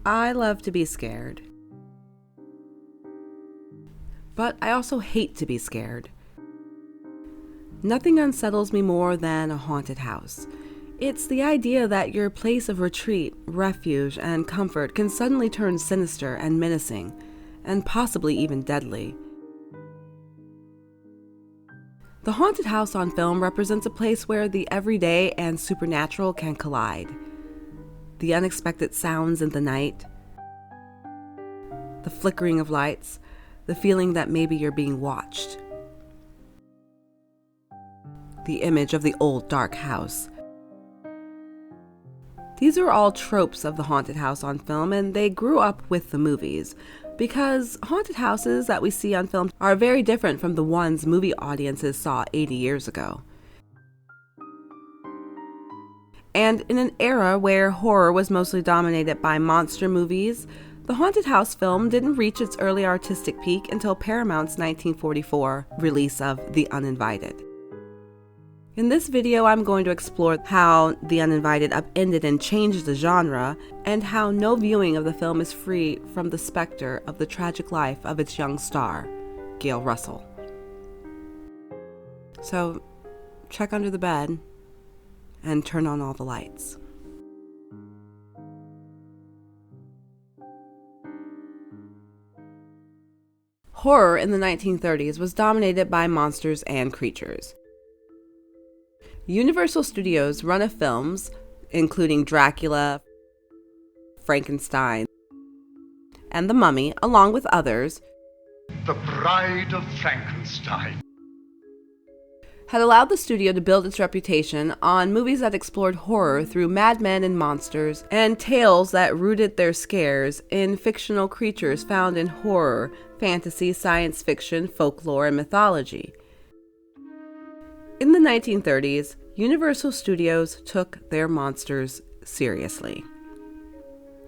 I love to be scared. But I also hate to be scared. Nothing unsettles me more than a haunted house. It's the idea that your place of retreat, refuge, and comfort can suddenly turn sinister and menacing, and possibly even deadly. The haunted house on film represents a place where the everyday and supernatural can collide. The unexpected sounds in the night, the flickering of lights, the feeling that maybe you're being watched. The image of the old dark house. These are all tropes of the haunted house on film, and they grew up with the movies, because haunted houses that we see on film are very different from the ones movie audiences saw 80 years ago. And in an era where horror was mostly dominated by monster movies, the haunted house film didn't reach its early artistic peak until Paramount's 1944 release of The Uninvited. In this video, I'm going to explore how The Uninvited upended and changed the genre, and how no viewing of the film is free from the specter of the tragic life of its young star, Gail Russell. So, check under the bed and turn on all the lights. Horror in the 1930s was dominated by monsters and creatures. Universal Studios run of films, including Dracula, Frankenstein, and The Mummy, along with others, The Bride of Frankenstein, had allowed the studio to build its reputation on movies that explored horror through madmen and monsters, and tales that rooted their scares in fictional creatures found in horror, fantasy, science fiction, folklore, and mythology. In the 1930s, Universal Studios took their monsters seriously.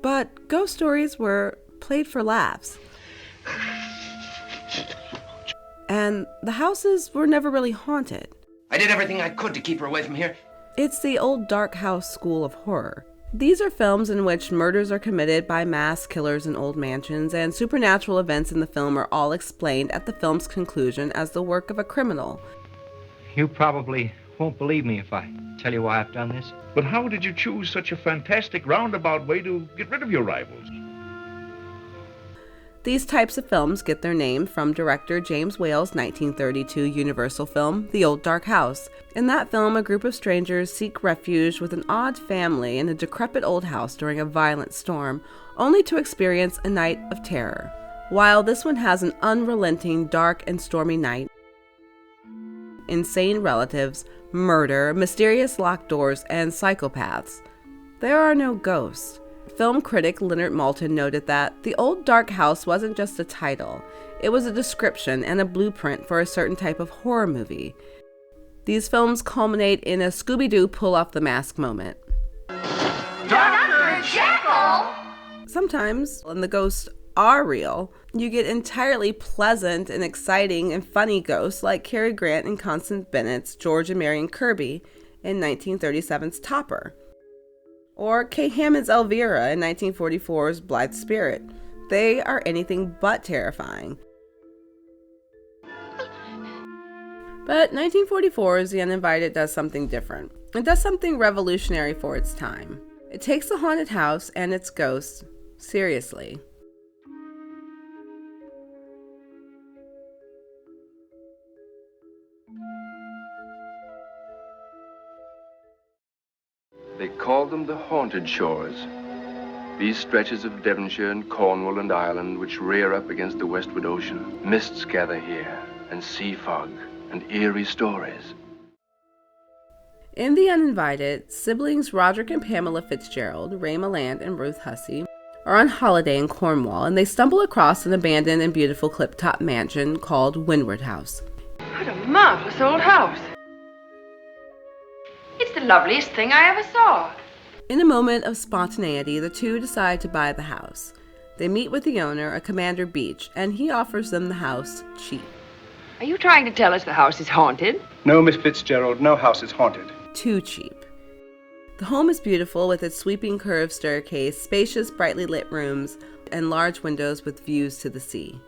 But ghost stories were played for laughs. And the houses were never really haunted. I did everything I could to keep her away from here. It's the old dark house school of horror. These are films in which murders are committed by mass killers in old mansions, and supernatural events in the film are all explained at the film's conclusion as the work of a criminal. You probably won't believe me if I tell you why I've done this. But how did you choose such a fantastic roundabout way to get rid of your rivals? These types of films get their name from director James Whale's 1932 Universal film, The Old Dark House. In that film, a group of strangers seek refuge with an odd family in a decrepit old house during a violent storm, only to experience a night of terror. While this one has an unrelenting, dark and stormy night, insane relatives, murder, mysterious locked doors, and psychopaths, there are no ghosts. Film critic Leonard Maltin noted that The Old Dark House wasn't just a title, it was a description and a blueprint for a certain type of horror movie. These films culminate in a Scooby-Doo pull-off-the-mask moment. Dr. Jekyll! Sometimes, when the ghosts are real, you get entirely pleasant and exciting and funny ghosts like Cary Grant and Constance Bennett's George and Marion Kirby in 1937's Topper, or Kay Hammond's Elvira in 1944's Blithe Spirit. They are anything but terrifying. But 1944's The Uninvited does something different. It does something revolutionary for its time. It takes the haunted house and its ghosts seriously. They called them the haunted shores. These stretches of Devonshire and Cornwall and Ireland which rear up against the westward ocean. Mists gather here, and sea fog, and eerie stories. In The Uninvited, siblings Roderick and Pamela Fitzgerald, Ray Milland and Ruth Hussey, are on holiday in Cornwall, and they stumble across an abandoned and beautiful clip-top mansion called Windward House. What a marvelous old house. It's the loveliest thing I ever saw. In a moment of spontaneity, the two decide to buy the house. They meet with the owner, a Commander Beach, and he offers them the house cheap. Are you trying to tell us the house is haunted? No, Miss Fitzgerald, no house is haunted. Too cheap. The home is beautiful with its sweeping curved staircase, spacious, brightly lit rooms, and large windows with views to the sea.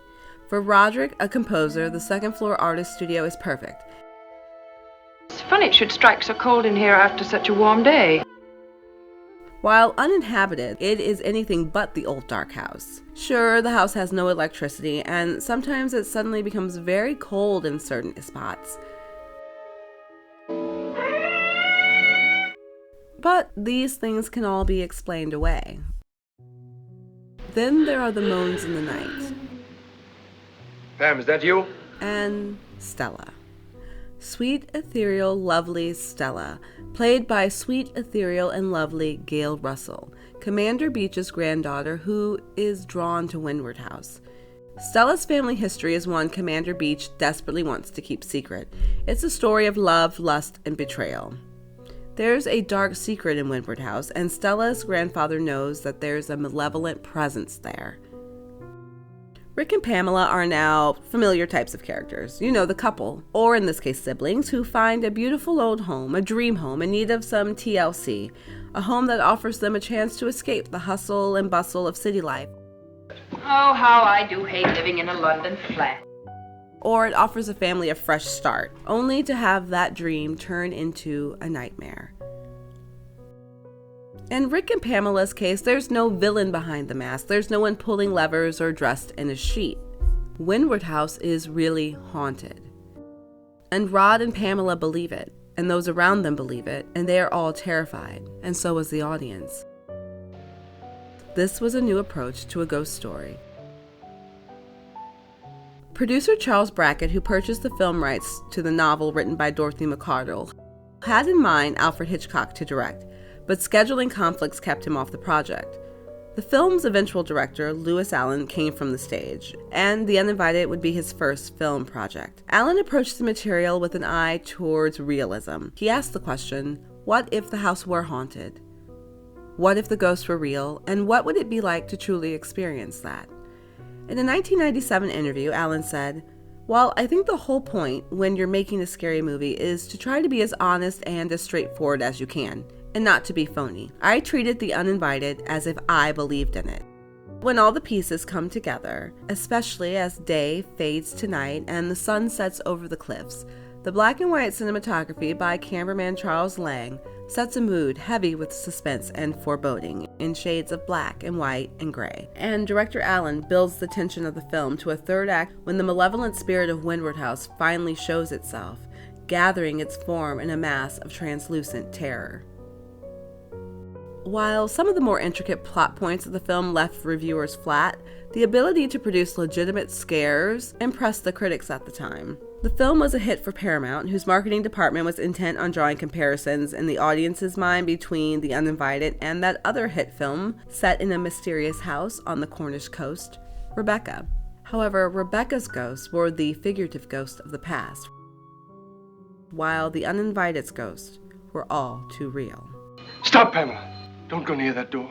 For Roderick, a composer, the second-floor artist studio is perfect. It's funny it should strike so cold in here after such a warm day. While uninhabited, it is anything but the old dark house. Sure, the house has no electricity, and sometimes it suddenly becomes very cold in certain spots. But these things can all be explained away. Then there are the moans in the night. Pam, is that you? And Stella. Sweet, ethereal, lovely Stella, played by sweet, ethereal, and lovely Gail Russell, Commander Beach's granddaughter who is drawn to Windward House. Stella's family history is one Commander Beach desperately wants to keep secret. It's a story of love, lust, and betrayal. There's a dark secret in Windward House, and Stella's grandfather knows that there's a malevolent presence there. Rick and Pamela are now familiar types of characters. You know, the couple, or in this case siblings, who find a beautiful old home, a dream home in need of some TLC, a home that offers them a chance to escape the hustle and bustle of city life. Oh, how I do hate living in a London flat. Or it offers a family a fresh start, only to have that dream turn into a nightmare. In Rick and Pamela's case, there's no villain behind the mask. There's no one pulling levers or dressed in a sheet. Windward House is really haunted. And Rod and Pamela believe it, and those around them believe it, and they are all terrified, and so is the audience. This was a new approach to a ghost story. Producer Charles Brackett, who purchased the film rights to the novel written by Dorothy McCardle, had in mind Alfred Hitchcock to direct, but scheduling conflicts kept him off the project. The film's eventual director, Lewis Allen, came from the stage, and The Uninvited would be his first film project. Allen approached the material with an eye towards realism. He asked the question, what if the house were haunted? What if the ghosts were real, and what would it be like to truly experience that? In a 1997 interview, Allen said, "Well, I think the whole point when you're making a scary movie is to try to be as honest and as straightforward as you can, and not to be phony. I treated The Uninvited as if I believed in it. When all the pieces come together, especially as day fades to night and the sun sets over the cliffs, the black and white cinematography by cameraman Charles Lang sets a mood heavy with suspense and foreboding in shades of black and white and gray. And director Allen builds the tension of the film to a third act when the malevolent spirit of Windward House finally shows itself, gathering its form in a mass of translucent terror." While some of the more intricate plot points of the film left reviewers flat, the ability to produce legitimate scares impressed the critics at the time. The film was a hit for Paramount, whose marketing department was intent on drawing comparisons in the audience's mind between The Uninvited and that other hit film set in a mysterious house on the Cornish coast, Rebecca. However, Rebecca's ghosts were the figurative ghosts of the past, while The Uninvited's ghosts were all too real. Stop, Pamela. Don't go near that door.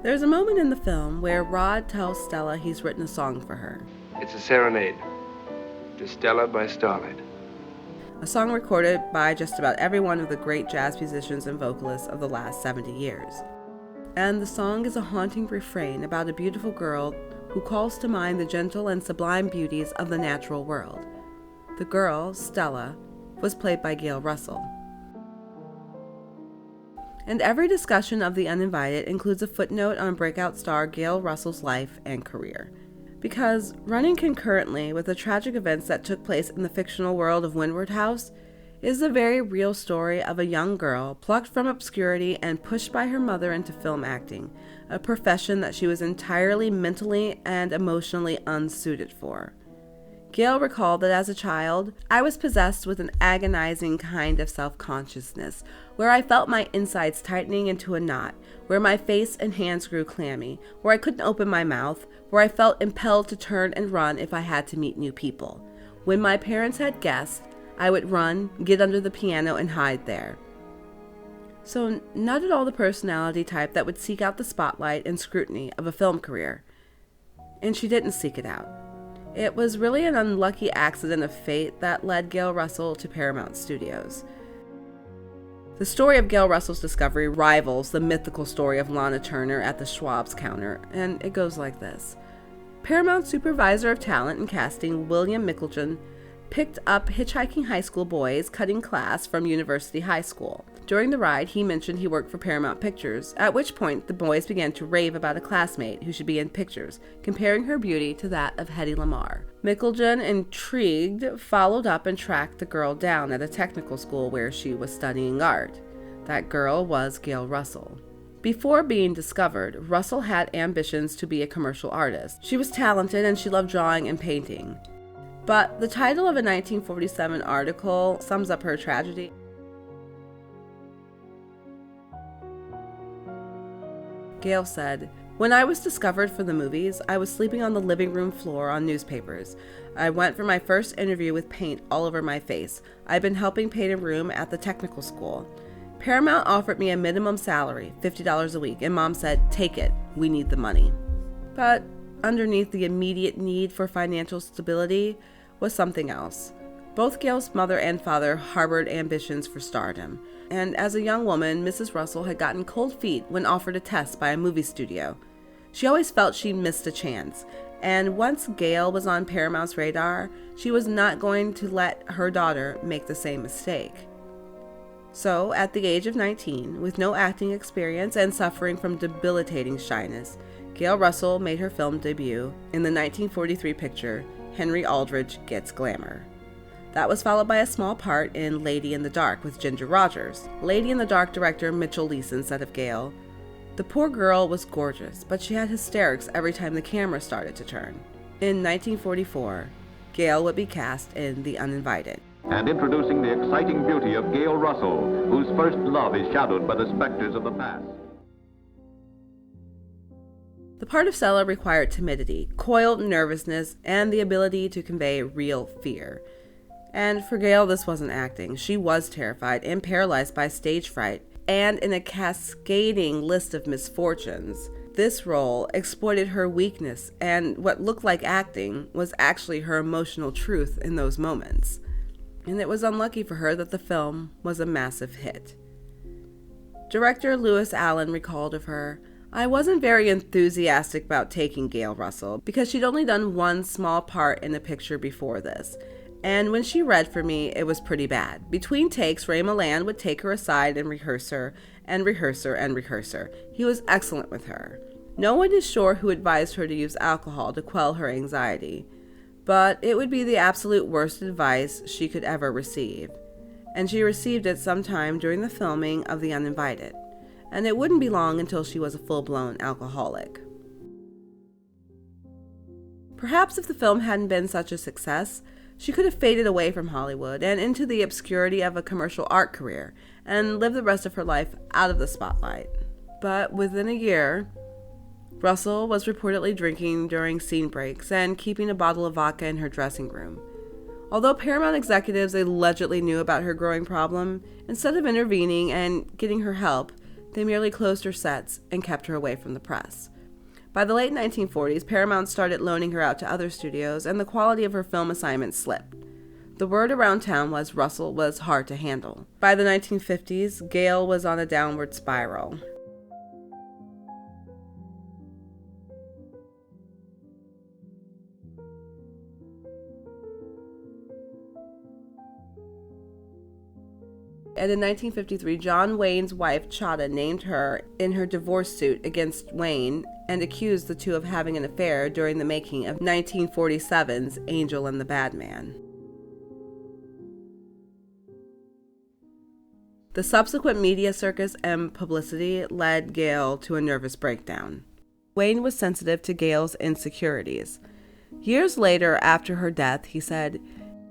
There's a moment in the film where Rod tells Stella he's written a song for her. It's a serenade to Stella by Starlight. A song recorded by just about every one of the great jazz musicians and vocalists of the last 70 years. And the song is a haunting refrain about a beautiful girl who calls to mind the gentle and sublime beauties of the natural world. The girl, Stella, was played by Gail Russell. And every discussion of The Uninvited includes a footnote on breakout star Gail Russell's life and career. Because running concurrently with the tragic events that took place in the fictional world of Windward House is the very real story of a young girl plucked from obscurity and pushed by her mother into film acting, a profession that she was entirely mentally and emotionally unsuited for. Gail recalled that as a child, I was possessed with an agonizing kind of self-consciousness, where I felt my insides tightening into a knot, where my face and hands grew clammy, where I couldn't open my mouth, where I felt impelled to turn and run if I had to meet new people. When my parents had guests, I would run, get under the piano, and hide there. So not at all the personality type that would seek out the spotlight and scrutiny of a film career. and she didn't seek it out. It was really an unlucky accident of fate that led Gail Russell to Paramount Studios. The story of Gail Russell's discovery rivals the mythical story of Lana Turner at the Schwab's counter, and it goes like this. Paramount Supervisor of Talent and Casting William Mickelton picked up hitchhiking high school boys cutting class from University High School. During the ride, he mentioned he worked for Paramount Pictures, at which point the boys began to rave about a classmate who should be in pictures, comparing her beauty to that of Hedy Lamarr. Mickelton, intrigued, followed up and tracked the girl down at a technical school where she was studying art. That girl was Gail Russell. Before being discovered, Russell had ambitions to be a commercial artist. She was talented and she loved drawing and painting. But the title of a 1947 article sums up her tragedy. Gail said, "When I was discovered for the movies, I was sleeping on the living room floor on newspapers. I went for my first interview with paint all over my face. I've been helping paint a room at the technical school. Paramount offered me a minimum salary, $50 a week, and Mom said, 'Take it, we need the money.'" But underneath the immediate need for financial stability was something else. Both Gail's mother and father harbored ambitions for stardom, and as a young woman, Mrs. Russell had gotten cold feet when offered a test by a movie studio. She always felt she missed a chance, and once Gail was on Paramount's radar, she was not going to let her daughter make the same mistake. So, at the age of 19, with no acting experience and suffering from debilitating shyness, Gail Russell made her film debut in the 1943 picture Henry Aldrich Gets Glamour. That was followed by a small part in Lady in the Dark with Ginger Rogers. Lady in the Dark director Mitchell Leeson said of Gail, "The poor girl was gorgeous, but she had hysterics every time the camera started to turn." In 1944, Gail would be cast in The Uninvited. And introducing the exciting beauty of Gail Russell, whose first love is shadowed by the specters of the past. The part of Stella required timidity, coiled nervousness, and the ability to convey real fear. And for Gail, this wasn't acting. She was terrified and paralyzed by stage fright, and in a cascading list of misfortunes. This role exploited her weakness, and what looked like acting was actually her emotional truth in those moments. And it was unlucky for her that the film was a massive hit. Director Lewis Allen recalled of her, "I wasn't very enthusiastic about taking Gail Russell because she'd only done one small part in a picture before this. And when she read for me, it was pretty bad. Between takes, Ray Milland would take her aside and rehearse her, and rehearse her, and rehearse her. He was excellent with her. No one is sure who advised her to use alcohol to quell her anxiety, but it would be the absolute worst advice she could ever receive. And she received it sometime during the filming of The Uninvited, and it wouldn't be long until she was a full-blown alcoholic." Perhaps if the film hadn't been such a success, she could have faded away from Hollywood and into the obscurity of a commercial art career and lived the rest of her life out of the spotlight. But within a year, Russell was reportedly drinking during scene breaks and keeping a bottle of vodka in her dressing room. Although Paramount executives allegedly knew about her growing problem, instead of intervening and getting her help, they merely closed her sets and kept her away from the press. By the late 1940s, Paramount started loaning her out to other studios, and the quality of her film assignments slipped. The word around town was Russell was hard to handle. By the 1950s, Gail was on a downward spiral. And in 1953, John Wayne's wife, Chada, named her in her divorce suit against Wayne and accused the two of having an affair during the making of 1947's Angel and the Bad Man. The subsequent media circus and publicity led Gail to a nervous breakdown. Wayne was sensitive to Gail's insecurities. Years later, after her death, he said,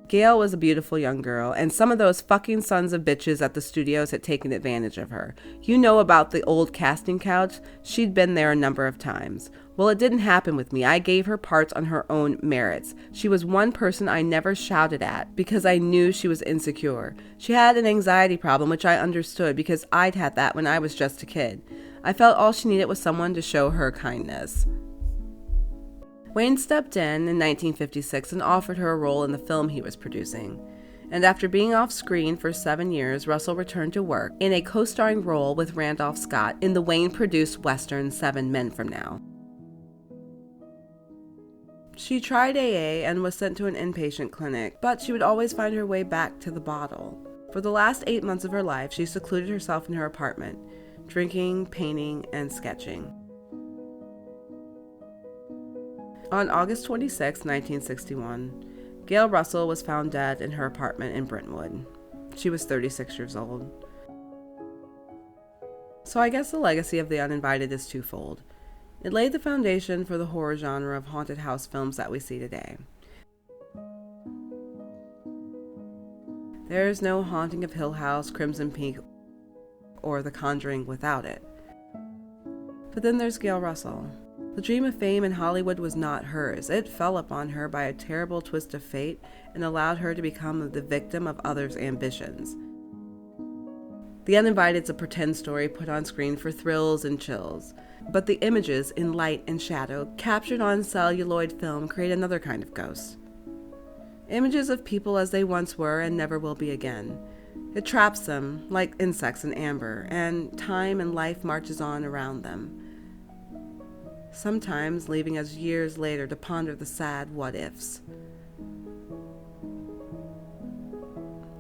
"Gail was a beautiful young girl, and some of those fucking sons of bitches at the studios had taken advantage of her. You know about the old casting couch? She'd been there a number of times. Well, it didn't happen with me. I gave her parts on her own merits. She was one person I never shouted at because I knew she was insecure. She had an anxiety problem, which I understood because I'd had that when I was just a kid. I felt all she needed was someone to show her kindness." Wayne stepped in 1956 and offered her a role in the film he was producing. And after being off screen for 7 years, Russell returned to work in a co-starring role with Randolph Scott in the Wayne-produced Western 7 Men From Now. She tried AA and was sent to an inpatient clinic, but she would always find her way back to the bottle. For the last 8 months of her life, she secluded herself in her apartment, drinking, painting, and sketching. On August 26, 1961, Gail Russell was found dead in her apartment in Brentwood. She was 36 years old. So I guess the legacy of The Uninvited is twofold. It laid the foundation for the horror genre of haunted house films that we see today. There is no Haunting of Hill House, Crimson Peak, or The Conjuring without it. But then there's Gail Russell. The dream of fame in Hollywood was not hers. It fell upon her by a terrible twist of fate and allowed her to become the victim of others' ambitions. The Uninvited is a pretend story put on screen for thrills and chills, but the images in light and shadow captured on celluloid film create another kind of ghost. Images of people as they once were and never will be again. It traps them like insects in amber, and time and life marches on around them, sometimes leaving us years later to ponder the sad what-ifs.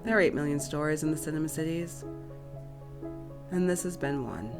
There are 8 million stories in the cinema cities, and this has been one.